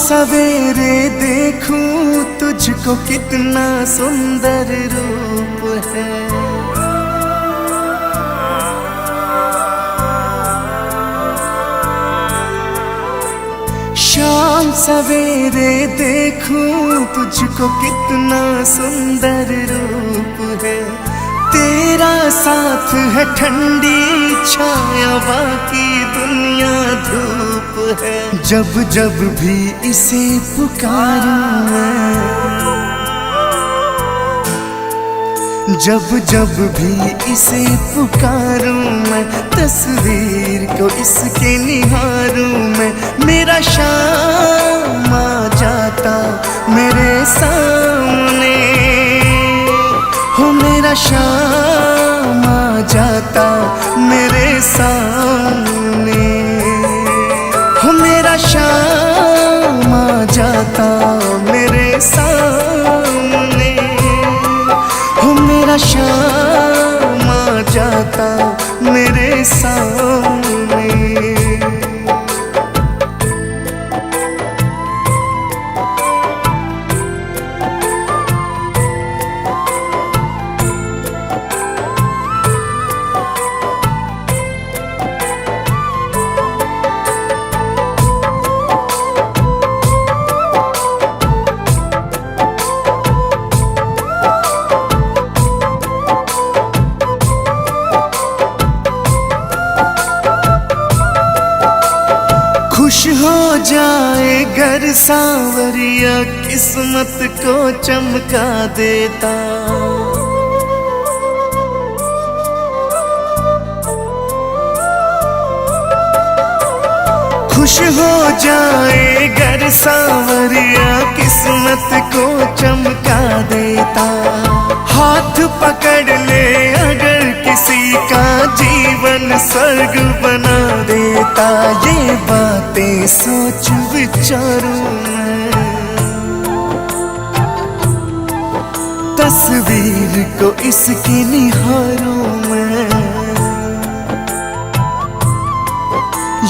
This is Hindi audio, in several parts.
सवेरे देखूं तुझको कितना सुंदर रूप है। शाम सवेरे देखूं तुझको कितना सुंदर रूप है। तेरा साथ है ठंडी छाया, बाकी दुनिया धूप है। जब जब भी इसे पुकारूं मैं, जब जब भी इसे पुकारूं मैं, तस्वीर को इसके निहारूं मैं। मेरा शाम आ जाता मेरे सामने, हो मेरा शाम आ जाता मेरे सामने, हो मेरा शाम आ जाता मेरे सामने, हो मेरा शाम आ जाता मेरे सामने। खुश हो जाए घर सांवरिया, किस्मत को चमका देता। खुश हो जाए घर सांवरिया, किस्मत को चमका देता। हाथ पकड़ ले अगर किसी का, जीवन स्वर्ग बना देता। ये बातें सोच विचारूं मैं, तस्वीर को इसकी निहारूं मैं।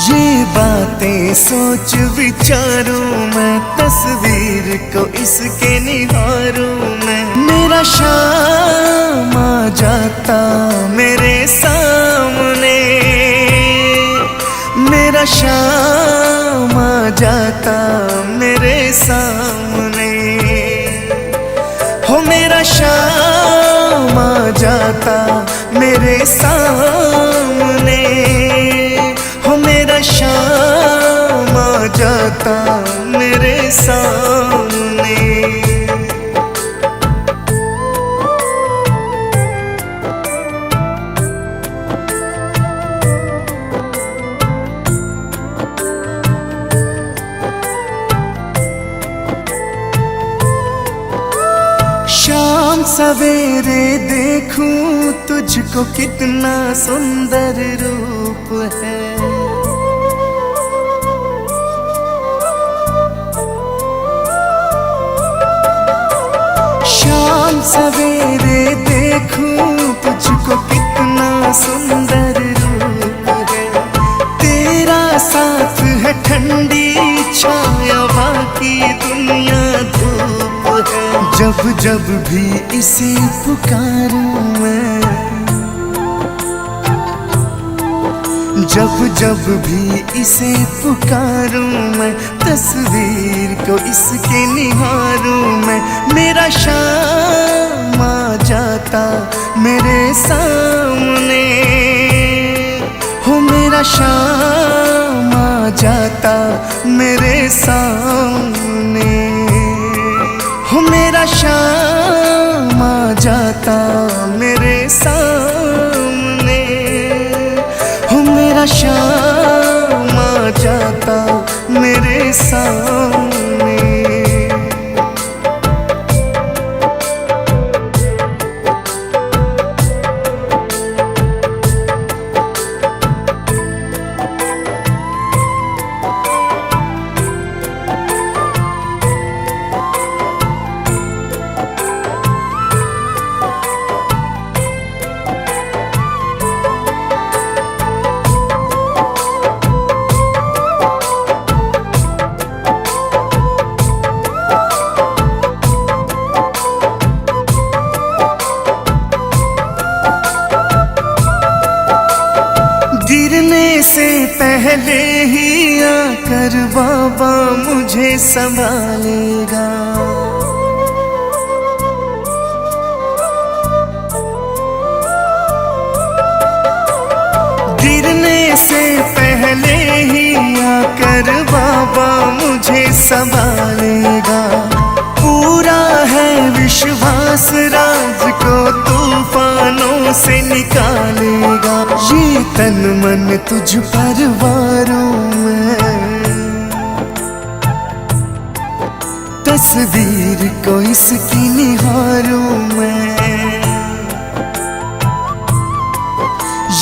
ये बातें सोच विचारूं मैं, तस्वीर को इसके निहारूं मैं। मेरा शाम आ जाता मेरे सामने, मेरा शाम आ जाता मेरे सामने, हो मेरा शाम आ जाता मेरे सामने, हो मेरा शाम आ जाता मेरे सामने। शाम सवेरे देखूं तुझको कितना सुंदर रूप है। शाम सवेरे देखूं तुझको कितना सुंदर रूप है। तेरा साथ है ठंडी छाया, बाकी दुनिया धूप है। जब जब भी इसे पुकारूं मैं, जब जब भी इसे पुकारूं मैं, तस्वीर को इसके निहारूं मैं। मेरा शाम आ जाता मेरे सामने, हो मेरा शाम आ जाता मेरे सामने, हो मेरा शाम आ जाता मेरे सामने, हो मेरा शाम आ जाता मेरे सामने। पहले ही आकर बाबा मुझे संभालेगा। गिरने से पहले ही आकर बाबा मुझे संभालेगा। पूरा है विश्वास, राज को तूफानों से निकालेगा। ये तन मन तुझ पर वारूं मैं, तस्वीर को इसकी निहारूं मैं।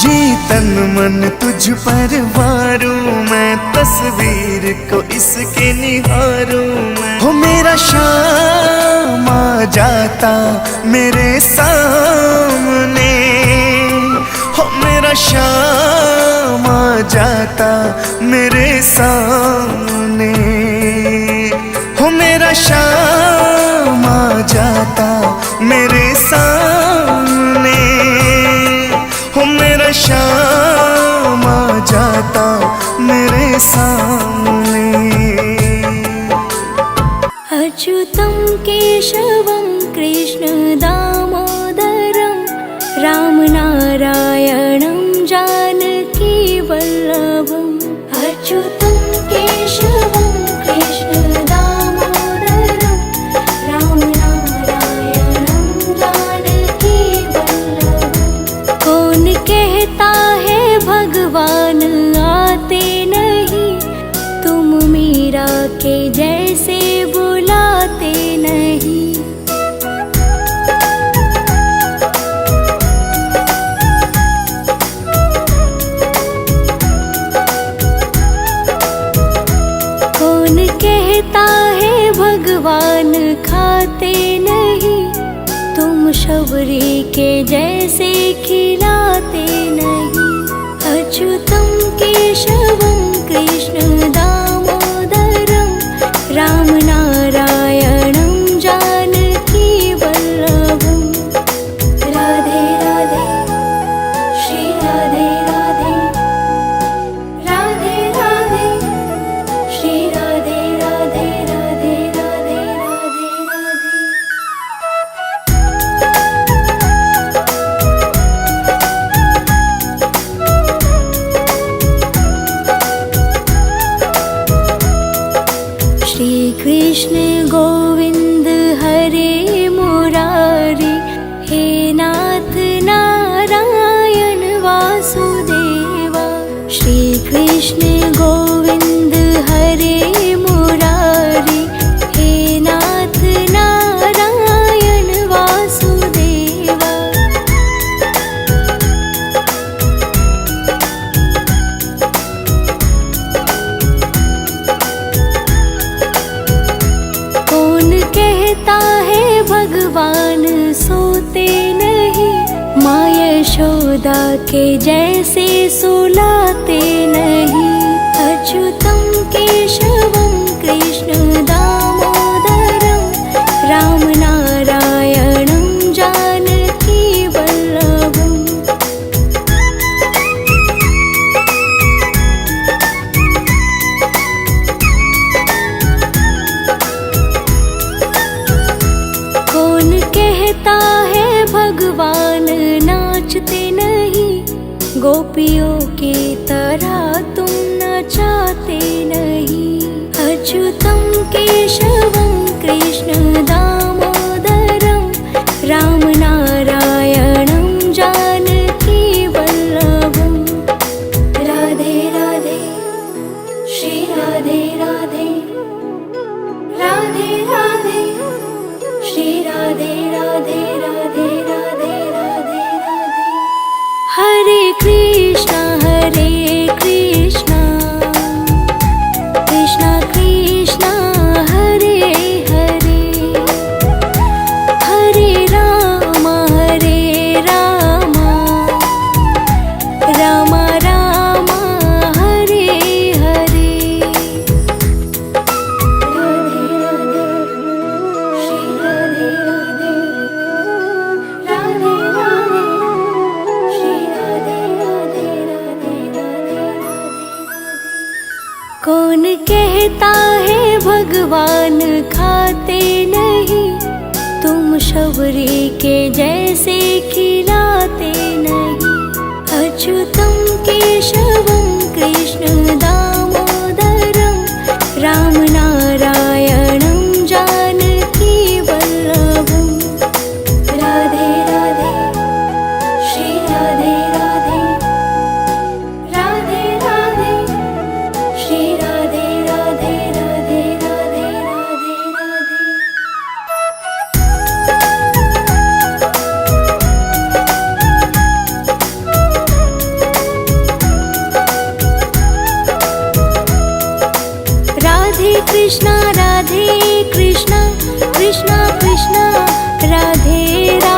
ये तन मन तुझ पर वारूं मैं, तस्वीर को इसके निहारूं मैं। हो मेरा शाम आ जाता मेरे सामने, हो मेरा शाम आ जाता मेरे सामने, हो मेरा शाम आ जाता मेरे सामने, हो मेरा शाम आ जाता मेरे सामने। अच्युतं केशवं कृष्ण दामोदरं रामनारायणं जानकी वल्लभम्। अच्युतं केशवं कृष्ण दामोदरं रामनारायणं जानकी वल्लभम्। कौन कहता है भगवान आते नहीं, तुम मीरा के जैसे बुलाते नहीं। कौन कहता है भगवान खाते नहीं, तुम शबरी के जैसे खिलाते नहीं। अच्युतं केशवं कृष्ण दामोदरं रामनारायणं जानकी वल्लभम्। राधे राधे श्री राधे राधे, राधे राधे श्री राधे राधे, राधे राधे राधे राधे। श्री कृष्ण गोविंद हरे मुरारी, हे नाथ नारायण वासुदेवा। श्री कृष्ण गोविंद हरे मुरारी, हे नाथ नारायण वासुदेवा। कौन कहता है भगवान सोते नहीं, माँ यशोदा के जैसे सुलाते नहीं। अच्युतं केशवं कृष्ण दामोदरं रामनारायणं जानकी वल्लभम्। कौन कहता है भगवान नाचते नहीं, गोपियों की तरह तुम नचाते नहीं। अच्युतं केशवं कृष्ण दामोदरं रामनारायणं जानकी वल्लभम्। राधे राधे श्री राधे राधे, राधे राधे श्री राधे राधे, राधे राधे राधे राधे। हरे कृष्णा कृष्णा कृष्णा हरे हरे, हरे राम राम राम हरे हरे। राधे राधे श्री राधे राधे, राधे राधे श्री राधे राधे, राधे राधे। कौन कहता है भगवान खाते नहीं, तुम शबरी के जैसे खिलाते नहीं। अच्युतम केशवम कृष्ण दामोदरम, राम नारायणम जानकी वल्लभम। राधे राधे श्री राधे राधे, राधे राधे श्री राधे राधे, राधे राधे राधे राधे। राधे कृष्णा कृष्णा कृष्णा राधे राधे।